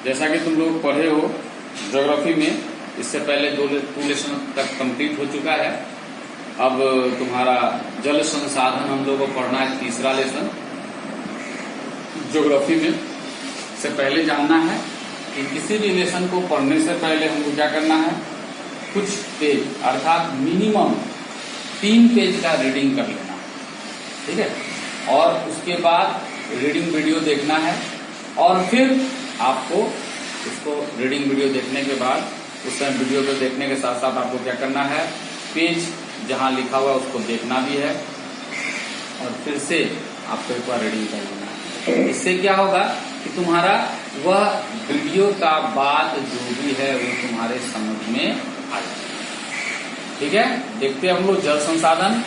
जैसा कि तुम लोग पढ़े हो ज्योग्राफी में, इससे पहले 2 लेसन तक कंप्लीट हो चुका है। अब तुम्हारा जल संसाधन हम लोग को पढ़ना है, तीसरा लेसन ज्योग्राफी में। से पहले जानना है कि किसी भी लेसन को पढ़ने से पहले हमको क्या करना है, कुछ पेज अर्थात मिनिमम 3 पेज का रीडिंग कर लेना, ठीक है। और उसके बाद रीडिंग वीडियो देखना है, और फिर आपको उसको रीडिंग वीडियो देखने के बाद उस टाइम वीडियो को देखने के साथ साथ आपको क्या करना है, पेज जहां लिखा हुआ है उसको देखना भी है, और फिर से आपको एक बार रीडिंग कर लेना है। इससे क्या होगा कि तुम्हारा वह वीडियो का बात जो भी है वो तुम्हारे समझ में आ जाएगा, ठीक है। देखते हैं हम लोग जल संसाधन।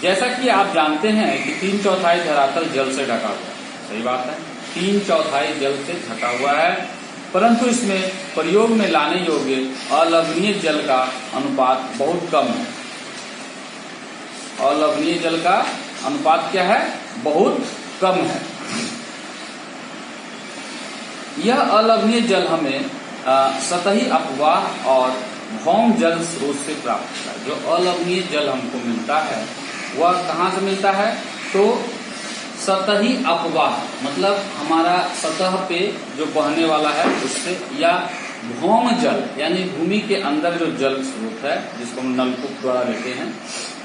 जैसा कि आप जानते हैं कि 3/4 धरातल जल से ढका हुआ है, सही बात है, 3/4 जल से ढका हुआ है, परंतु इसमें प्रयोग में लाने योग्य अलवणीय जल का अनुपात बहुत कम है। अलवणीय जल का अनुपात क्या है, बहुत कम है। यह अलवणीय जल हमें सतही अपवाह और भौम जल स्रोत से प्राप्त होता है। जो अलवणीय जल हमको मिलता है वह कहाँ से मिलता है, तो सतही अपवाह मतलब हमारा सतह पे जो बहने वाला है उससे, या भौम जल यानी भूमि के अंदर जो जल स्रोत है जिसको हम नलकूप द्वारा लेते हैं,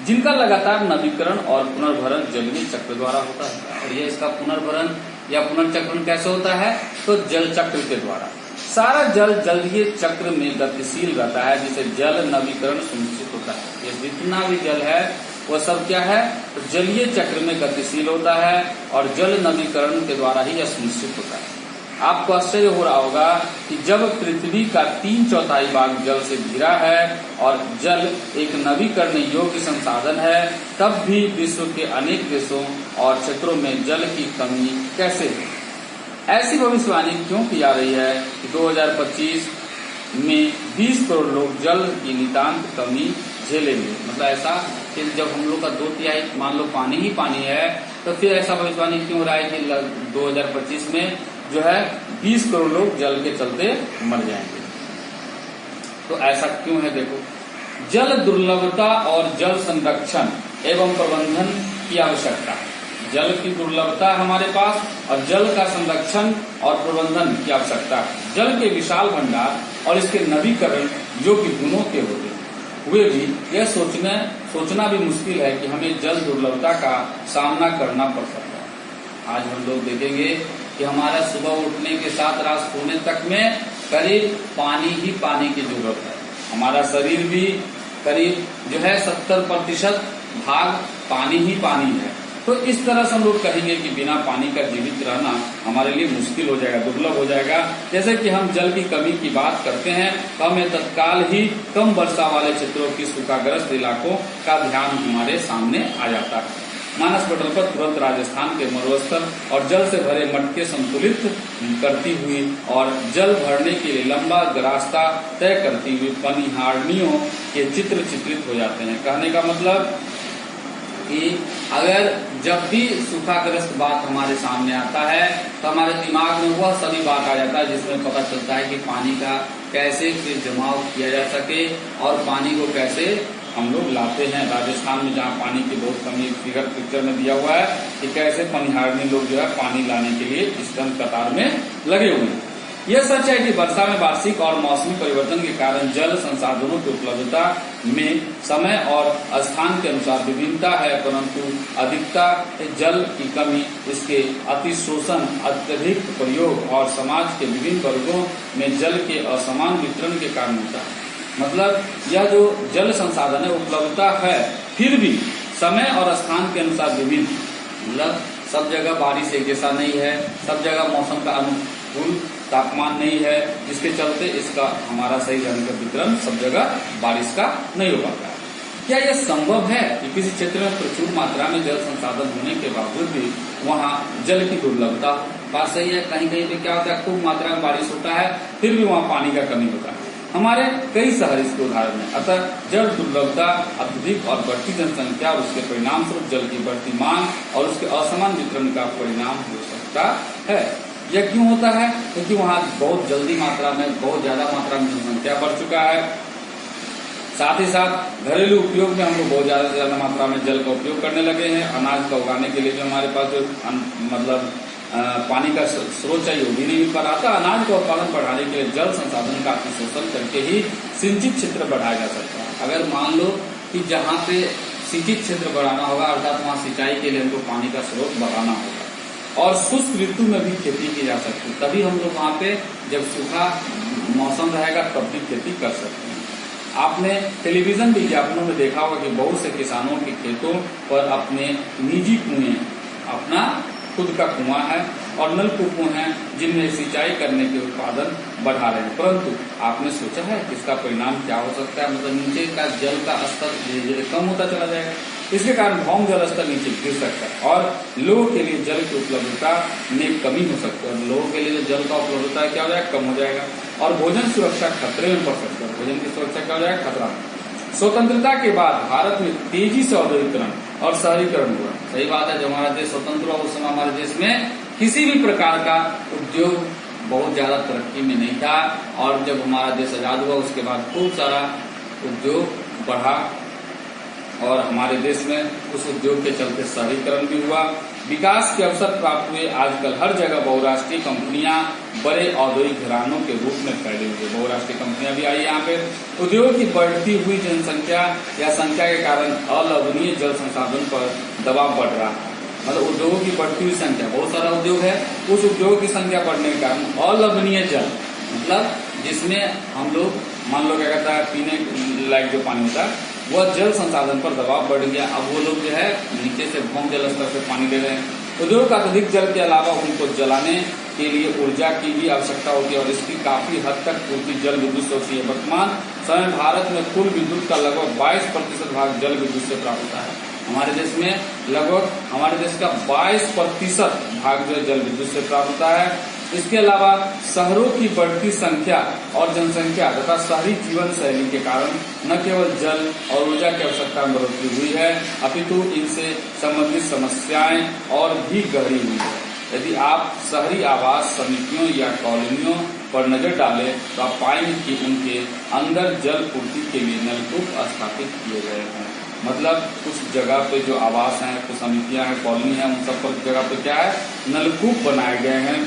जिनका लगातार नवीकरण और पुनर्भरण जलीय चक्र द्वारा होता है। और यह इसका पुनर्भरण या पुनर्चक्रण कैसे होता है, तो जल चक्र के द्वारा। सारा जल जलीय चक्र में गतिशील रहता है, जिससे जल नवीकरण सुनिश्चित होता है। ये जितना भी जल है वह सब क्या है, तो जलीय चक्र में गतिशील होता है, और जल नवीकरण के द्वारा ही यह सुनिश्चित होता है। आपको आश्चर्य हो रहा होगा कि जब पृथ्वी का 3/4 भाग जल से घिरा है और जल एक नवीकरण योग्य संसाधन है, तब भी विश्व के अनेक देशों और क्षेत्रों में जल की कमी कैसे है। ऐसी भविष्यवाणी क्यों की जा रही है कि 2025 में 20 करोड़ लोग जल की नितांत कमी झेलेंगे। मतलब ऐसा कि जब हम लोग का 2/3 मान लो पानी ही पानी है, तो फिर ऐसा भविष्यवाणी क्यों हो रहा है कि 2025 में जो है 20 करोड़ लोग जल के चलते मर जाएंगे। तो ऐसा क्यों है, देखो, जल दुर्लभता और जल संरक्षण एवं प्रबंधन की आवश्यकता। जल की दुर्लभता हमारे पास और जल का संरक्षण और प्रबंधन की आवश्यकता है। जल के विशाल भंडार और इसके नवीकरण योग्य गुणों के होते हुए भी यह सोचना भी मुश्किल है कि हमें जल दुर्लभता का सामना करना पड़ सकता है। आज हम लोग देखेंगे कि हमारा सुबह उठने के साथ रात सोने तक में करीब पानी ही पानी की जरूरत है। हमारा शरीर भी करीब जो है 70% भाग पानी ही पानी है। तो इस तरह से हम लोग कहेंगे कि बिना पानी का जीवित रहना हमारे लिए मुश्किल हो जाएगा, दुर्लभ हो जाएगा। जैसे कि हम जल की कमी की बात करते हैं तो हमें तत्काल ही कम वर्षा वाले क्षेत्रों की सूखाग्रस्त इलाकों का ध्यान हमारे सामने आ जाता है। मानस पटल पर तुरंत राजस्थान के मरुस्थल और जल से भरे मटके संतुलित करती हुई और जल भरने के लिए लंबा रास्ता तय करती हुई पनिहारनियों के चित्र चित्रित हो जाते हैं। कहने का मतलब कि अगर जब भी सूखाग्रस्त बात हमारे सामने आता है तो हमारे दिमाग में वह सभी बात आ जाता है जिसमें पता चलता है कि पानी का कैसे फिर जमाव किया जा सके और पानी को कैसे हम लोग लाते हैं। राजस्थान में जहाँ पानी की बहुत कमी फिगर पिक्चर में दिया हुआ है कि कैसे पनिहारनी लोग जो है पानी लाने के लिए इस तरह कतार में लगे हुए हैं। यह सच है कि वर्षा में वार्षिक और मौसमी परिवर्तन के कारण जल संसाधनों की उपलब्धता में समय और स्थान के अनुसार विभिन्नता है, परंतु अधिकता जल की कमी, इसके अतिशोषण, अत्यधिक प्रयोग और समाज के विभिन्न वर्गों में जल के असमान वितरण के कारण होता है। मतलब यह जो जल संसाधन है उपलब्धता है, फिर भी समय और स्थान के अनुसार विभिन्न, मतलब सब जगह बारिश एक जैसा नहीं है, सब जगह मौसम का अनुकूल तापमान नहीं है, जिसके चलते इसका हमारा सही ढंग का वितरण सब जगह बारिश का नहीं हो पाता है। क्या यह संभव है कि किसी क्षेत्र में प्रचुर मात्रा में जल संसाधन होने के बावजूद भी वहाँ जल की दुर्लभता? बात सही है, कहीं कहीं पे क्या होता है, खूब मात्रा में बारिश होता है फिर भी वहाँ पानी का कमी होता है। हमारे कई शहर इसके उदाहरण है। अतः जल दुर्लभता, अत्यधिक और बढ़ती जनसंख्या और उसके परिणाम स्वरूप जल की बढ़ती मांग और उसके असमान वितरण का परिणाम हो सकता है। यह क्यों होता है? क्योंकि वहाँ बहुत जल्दी मात्रा में, बहुत ज्यादा मात्रा में जनसंख्या बढ़ चुका है। साथ ही साथ घरेलू उपयोग में हम लोग बहुत ज्यादा से ज्यादा मात्रा में जल का उपयोग करने लगे हैं। अनाज का उगाने के लिए जो हमारे पास जो मतलब पानी का स्रोत चाहिए वो भी नहीं मिल पा रहा था। अनाज का उत्पादन बढ़ाने के लिए जल संसाधन का अतिशोषण करके ही सिंचित क्षेत्र बढ़ाया जा सकता है। अगर मान लो कि जहाँ पे सिंचित क्षेत्र बढ़ाना होगा, अर्थात वहाँ सिंचाई के लिए हमको पानी का स्रोत बढ़ाना होगा और शुष्क ऋतु में भी खेती की जा सकती है, तभी हम लोग वहाँ पे जब सूखा मौसम रहेगा तब भी खेती कर सकते हैं। आपने टेलीविजन विज्ञापनों में देखा होगा कि बहुत से किसानों के खेतों पर अपने निजी कुएं, अपना खुद का कुआं है और नलकूपों हैं जिनमें सिंचाई करने के उत्पादन बढ़ा रहे हैं, परंतु आपने सोचा है कि इसका परिणाम क्या हो सकता है? मतलब नीचे का जल का स्तर धीरे धीरे कम होता चला जाएगा। इसके कारण भौम जल स्तर नीचे गिर सकता है और लोगों के लिए जल की उपलब्धता में कमी हो सकती है और लोगों के लिए जो जल का उपलब्धता क्या हो जाएगा? कम हो जाएगा और भोजन सुरक्षा खतरे में पड़ सकता है। भोजन की सुरक्षा क्या हो जाएगा? खतरा। स्वतंत्रता के बाद भारत में तेजी से औद्योगिकरण और शहरीकरण हुआ। सही बात है, जब हमारा देश स्वतंत्र हुआ उस समय हमारे देश में किसी भी प्रकार का उद्योग बहुत ज्यादा तरक्की में नहीं था और जब हमारा देश आजाद हुआ उसके बाद खूब सारा उद्योग बढ़ा और हमारे देश में उस उद्योग के चलते शहरीकरण भी हुआ। विकास के अवसर प्राप्त हुए। आजकल हर जगह बहुराष्ट्रीय कंपनियां बड़े औद्योगिक घरानों के रूप में फैली हुई है। बहुराष्ट्रीय कंपनियां भी आई यहाँ पे। उद्योग की बढ़ती हुई जनसंख्या या संख्या के कारण अलवणीय जल संसाधन पर दबाव बढ़ रहा है। मतलब उद्योगों की बढ़ती हुई संख्या, बहुत सारा उद्योग है, उस उद्योग की संख्या बढ़ने के कारण अलवणीय जल, मतलब जिसमें हम लोग मान लो क्या कहता है पीने लायक जो पानी होता है वह जल संसाधन पर दबाव बढ़ गया। अब वो लोग जो है नीचे से भूमि जल स्तर से पानी ले रहे हैं। उद्योग का अत्यधिक जल के अलावा उनको जलाने के लिए ऊर्जा की भी आवश्यकता होती है और इसकी काफी हद तक पूर्ति जल विद्युत से होती है। वर्तमान समय भारत में कुल विद्युत का लगभग 22% भाग जल विद्युत से प्राप्त होता है। हमारे देश में लगभग हमारे देश का 22% भाग जो है जल विद्युत से प्राप्त होता है। इसके अलावा शहरों की बढ़ती संख्या और जनसंख्या तथा शहरी जीवन शैली के कारण न केवल जल और ऊर्जा की आवश्यकता में बढ़ोतरी हुई है, अपितु इनसे संबंधित समस्याएं और भी गहरी हुई है। यदि आप शहरी आवास समितियों या कॉलोनियों पर नजर डालें तो आप पाएंगे कि उनके अंदर जल पूर्ति के लिए नलकूप स्थापित किए गए हैं। मतलब कुछ जगह पे जो आवास हैं, कुछ समितियां हैं, कॉलोनी है, उन सब पर जगह पे क्या है नलकूप बनाए गए हैं।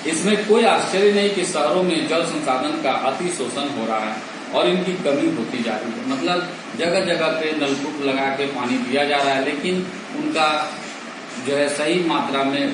इसमें कोई आश्चर्य नहीं कि शहरों में जल संसाधन का अति शोषण हो रहा है और इनकी कमी होती जा रही है। मतलब जगह जगह पे नलकूप लगा के पानी दिया जा रहा है, लेकिन उनका जो है सही मात्रा में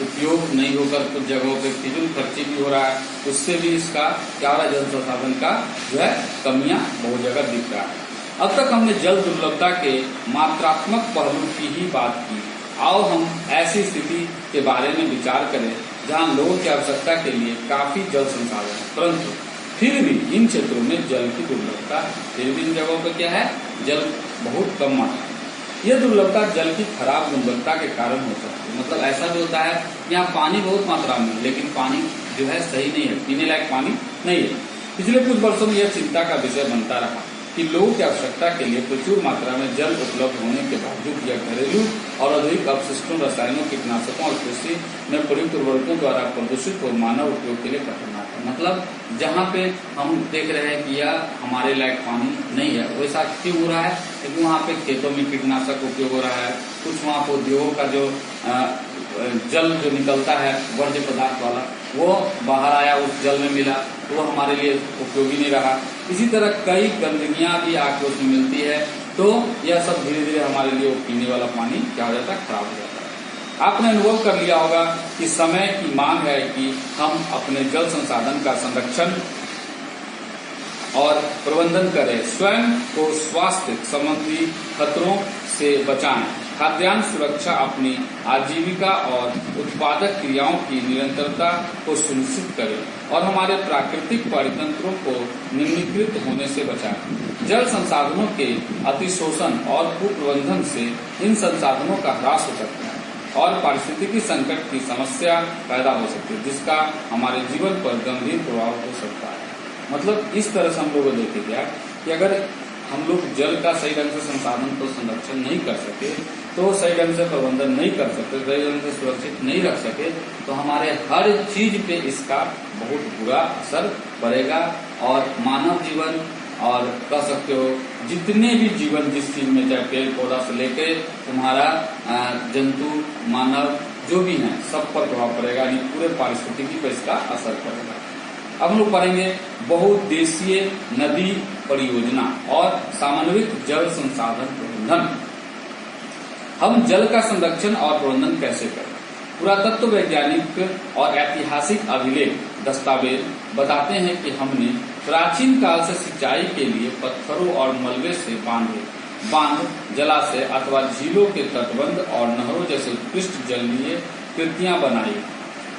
उपयोग नहीं होकर कुछ जगहों पे फिजूल खर्ची भी हो रहा है। उससे भी इसका क्या हो रहा है, जल संसाधन का जो है कमियां बहुत जगह दिख रहा है। अब तक हमने जल दुर्लभता के मात्रात्मक पहलू की ही बात की। आओ हम ऐसी स्थिति के बारे में विचार करें जहां लोगों की आवश्यकता के लिए काफी जल संसाधन है, परंतु फिर भी इन क्षेत्रों में जल की दुर्लभता है। फिर भी इन जगहों पर क्या है, जल बहुत कम मात्रा है। यह दुर्लभता जल की खराब गुणवत्ता के कारण हो सकती है। मतलब ऐसा भी होता है यहाँ पानी बहुत मात्रा में, लेकिन पानी जो है सही नहीं है, पीने लायक पानी नहीं है। पिछले कुछ वर्षों में यह चिंता का विषय बनता रहा कि लोगों की आवश्यकता के लिए प्रचुर मात्रा में जल उपलब्ध होने के बावजूद यह घरेलू और अधिक अपशिष्टों, रसायनों, कीटनाशकों और कृषि में प्रयुक्त उर्वरकों द्वारा प्रदूषित और मानव उपयोग के लिए खतरनाक है। मतलब जहाँ पे हम देख रहे हैं कि यह हमारे लायक पानी नहीं है, वैसा क्यों हो रहा है? क्योंकि वहाँ पे खेतों में कीटनाशक उपयोग हो रहा है, कुछ वहाँ पर उद्योगों का जो जल जो निकलता है वर्ज्य पदार्थ वाला वो बाहर आया, उस जल में मिला, तो वो हमारे लिए उपयोगी नहीं रहा। इसी तरह कई गंदगियां भी आके उसमें मिलती है, तो यह सब धीरे धीरे हमारे लिए वो पीने वाला पानी क्या हो जाता है, खराब हो जाता है। आपने अनुभव कर लिया होगा कि समय की मांग है कि हम अपने जल संसाधन का संरक्षण और प्रबंधन करें, स्वयं को स्वास्थ्य संबंधी खतरों से बचाएं, खाद्यान्न सुरक्षा, अपनी आजीविका और उत्पादक क्रियाओं की निरंतरता को सुनिश्चित करें और हमारे प्राकृतिक परितंत्रों को निम्नीकृत होने से बचाएं। जल संसाधनों के अतिशोषण और कुप्रबंधन से इन संसाधनों का ह्रास हो सकता है और पारिस्थितिकी संकट की समस्या पैदा हो सकती है, जिसका हमारे जीवन पर गंभीर प्रभाव हो सकता है। मतलब इस तरह से हम लोगों को देखे गया कि अगर हम लोग जल का सही ढंग से संसाधन को संरक्षण नहीं कर सके तो सही ढंग से प्रबंधन नहीं कर सकते, सही ढंग से सुरक्षित नहीं रख सके, तो हमारे हर चीज पे इसका बहुत बुरा असर पड़ेगा। और मानव जीवन और कह सकते हो जितने भी जीवन जिस चीज में, चाहे पेड़ पौधा से लेके तुम्हारा जंतु, मानव जो भी है, सब पर प्रभाव पड़ेगा, यानी पूरे पारिस्थितिकी पर इसका असर पड़ेगा। अब हम लोग पढ़ेंगे बहुउद्देशीय नदी परियोजना और समन्वित जल संसाधन प्रबंधन। हम जल का संरक्षण और प्रबंधन कैसे करें? पुरातत्व वैज्ञानिक और ऐतिहासिक अभिलेख दस्तावेज बताते हैं कि हमने प्राचीन काल से सिंचाई के लिए पत्थरों और मलबे से बांध, जलाशय अथवा झीलों के तटबंध और नहरों जैसे उत्कृष्ट जलीय कृतियां बनाई।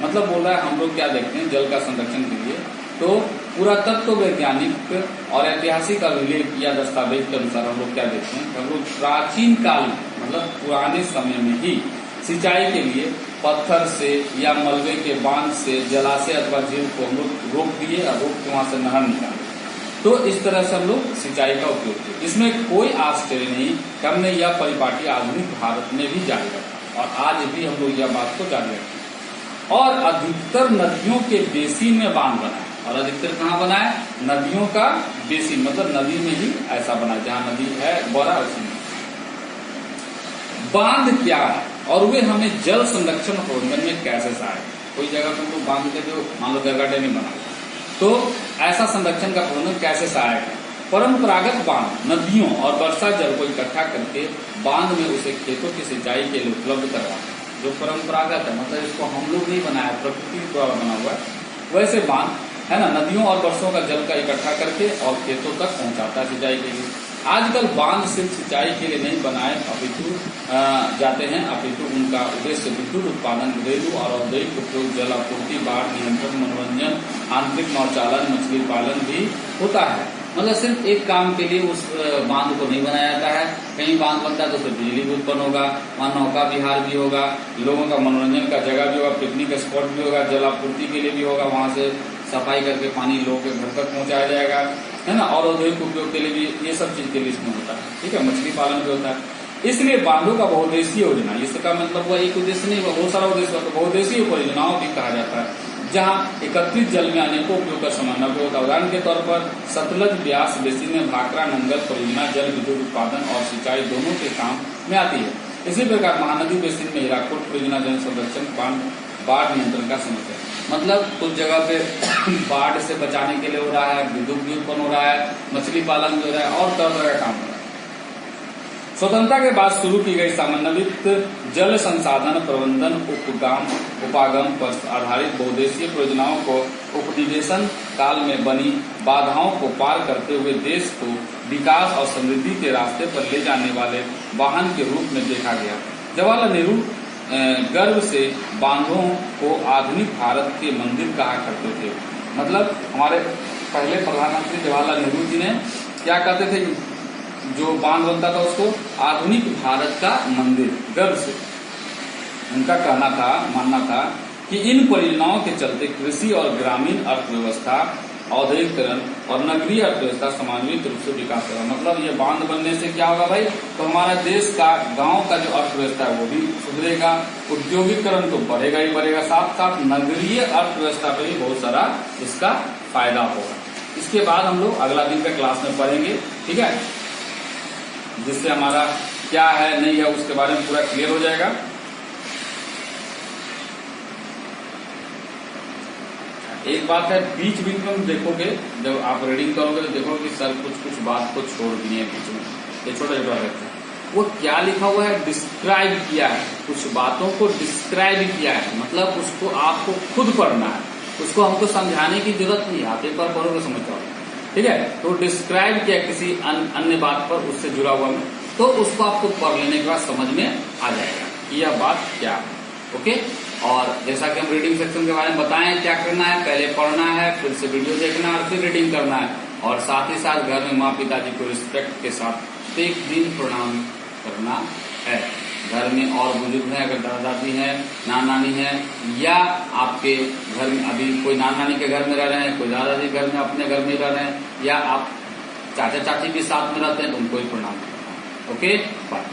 मतलब बोल रहा है हम लोग क्या देखते हैं जल का संरक्षण के लिए, तो पुरातत्व वैज्ञानिक और ऐतिहासिक अभिलेख या दस्तावेज के अनुसार हम लोग क्या देखते हैं, हम लोग प्राचीन काल मतलब पुराने समय में ही सिंचाई के लिए पत्थर से या मलबे के बांध से, जलाशय अथवा झील को हम लोग रोक दिए और रोक के वहां से नहर निकाले। तो इस तरह से हम लोग सिंचाई का उपयोग किए। इसमें कोई आश्चर्य नहीं कि हमने यह परिपाटी आधुनिक भारत में भी जारी रखा और आज भी हम लोग यह बात को जारी रखते। और अधिकतर नदियों के बेसिन में बांध बनाए, और अधिकतर कहाँ बनाए? नदियों का बेसिन, मतलब नदी में ही ऐसा बना जहाँ नदी है बड़ा उसमें। बांध क्या है और वे हमें जल संरक्षण प्रबंधन में कैसे सहायक? कोई जगह तुमको बांध के जो मान लो गंगा डैम बना, तो ऐसा संरक्षण का प्रबंधन कैसे सहायक है? परंपरागत बांध नदियों और वर्षा जल को इकट्ठा करके बांध में उसे खेतों की सिंचाई के लिए उपलब्ध करवाना। जो परंपरागत है मतलब इसको हम लोग नहीं बनाया, प्रकृति द्वारा बना हुआ है, वैसे बांध है ना, नदियों और वर्षों का जल का इकट्ठा करके और खेतों तक पहुंचाता है सिंचाई के लिए। आजकल बांध सिर्फ सिंचाई के लिए नहीं बनाए जाते हैं, अपितु उनका उद्देश्य विद्युत उत्पादन, घरेलू और औद्योगिक उपयोग, जल आपूर्ति, बाढ़ नियंत्रण, मनोरंजन, आंतरिक नौचालन, मछली पालन भी होता है। मतलब सिर्फ एक काम के लिए उस बांध को नहीं बनाया जाता है। कहीं बांध बनता है तो उससे बिजली भी उत्पन्न होगा, वहाँ नौका विहार भी होगा, लोगों का मनोरंजन का जगह भी होगा, पिकनिक स्पॉट भी होगा, जल आपूर्ति के लिए भी होगा, वहाँ से सफाई करके पानी लोगों के घर तक पहुंचाया जाएगा, है ना, और औद्योगिक उपयोग के लिए भी ये सब चीज के लिए इसमें होता है। ठीक है, मछली पालन भी होता है। इसलिए बांधों का बहुउद्देशीय योजना, इसका मतलब वह एक उद्देश्य नहीं, बहुत सारा उद्देश्य होता है, बहुउद्देशीय परियोजनाओं भी कहा जाता है, जहां एकत्रित जल में अनेकों उपयोग का समन्वय होता है। उदाहरण के तौर पर सतलज ब्यास बेसिन में भाखड़ा नंगल परियोजना जल विद्युत उत्पादन और सिंचाई दोनों के काम में आती है। इसी प्रकार महानदी बेसिन में हीराकुद परियोजना जल संरक्षण, बाढ़ नियंत्रण का समस्या, मतलब कुछ जगह पे बाढ़ से बचाने के लिए हो रहा है, विद्युत भी उत्पन्न हो रहा है, मछली पालन भी हो रहा है और तरह तरह का काम हो रहा है। स्वतंत्रता के बाद शुरू की गई समन्वित जल संसाधन प्रबंधन उपागम पर आधारित बहुउद्देशीय परियोजनाओं को उपनिवेशन काल में बनी बाधाओं को पार करते हुए देश को विकास और समृद्धि के रास्ते पर ले जाने वाले वाहन के रूप में देखा गया। जवाहरलाल नेहरू गर्व से बांधों को आधुनिक भारत के मंदिर कहा करते थे। मतलब हमारे पहले प्रधानमंत्री जवाहरलाल नेहरू जी ने क्या कहते थे, जो बांध बनता था उसको आधुनिक भारत का मंदिर, गर्व से उनका कहना था, मानना था कि इन परियोजनाओं के चलते कृषि और ग्रामीण अर्थव्यवस्था, औद्योगिकरण और नगरीय अर्थव्यवस्था समन्वित रूप से विकास होगा। मतलब ये बांध बनने से क्या होगा भाई, तो हमारा देश का, गांव का जो अर्थव्यवस्था है वो भी सुधरेगा, औद्योगिकरण तो बढ़ेगा ही बढ़ेगा, साथ साथ नगरीय अर्थव्यवस्था पे भी बहुत सारा इसका फायदा होगा। इसके बाद हम लोग अगला दिन का क्लास में पढ़ेंगे, ठीक है, जिससे हमारा क्या है नहीं है उसके बारे में पूरा क्लियर हो जाएगा। एक बात है, बीच बीच में देखोगे, जब आप रीडिंग करोगे तो देखोगे कि सर कुछ बात को छोड़ दिए बीच में, ये छोटा छोटा रहता है। वो क्या लिखा हुआ है, डिस्क्राइब किया है, कुछ बातों को डिस्क्राइब किया है, मतलब उसको आपको खुद पढ़ना है, उसको हमको समझाने की जरूरत नहीं है, आप एक बार पढ़ोगे समझ जाओगे। ठीक है, तो डिस्क्राइब किया किसी अन्य बात पर उससे जुड़ा हुआ में, तो उसको आपको पढ़ लेने के बाद समझ में आ जाएगा कि यह बात क्या है। ओके, और जैसा कि हम रीडिंग सेक्शन के बारे में बताएं क्या करना है, पहले पढ़ना है, फिर से वीडियो देखना है और फिर रीडिंग करना है, और साथ ही साथ घर में माँ पिताजी को रिस्पेक्ट के साथ प्रत्येक दिन प्रणाम करना है। घर में और बुजुर्ग हैं, अगर दादा दादी हैं, नाना नानी हैं, या आपके घर में अभी कोई नाना नानी के घर में रह रहे हैं, कोई दादा दादी घर में अपने घर में रह रहे हैं, या आप चाचा चाची भी साथ में रहते हैं, तो उनको ही प्रणाम करना है। Okay, bye.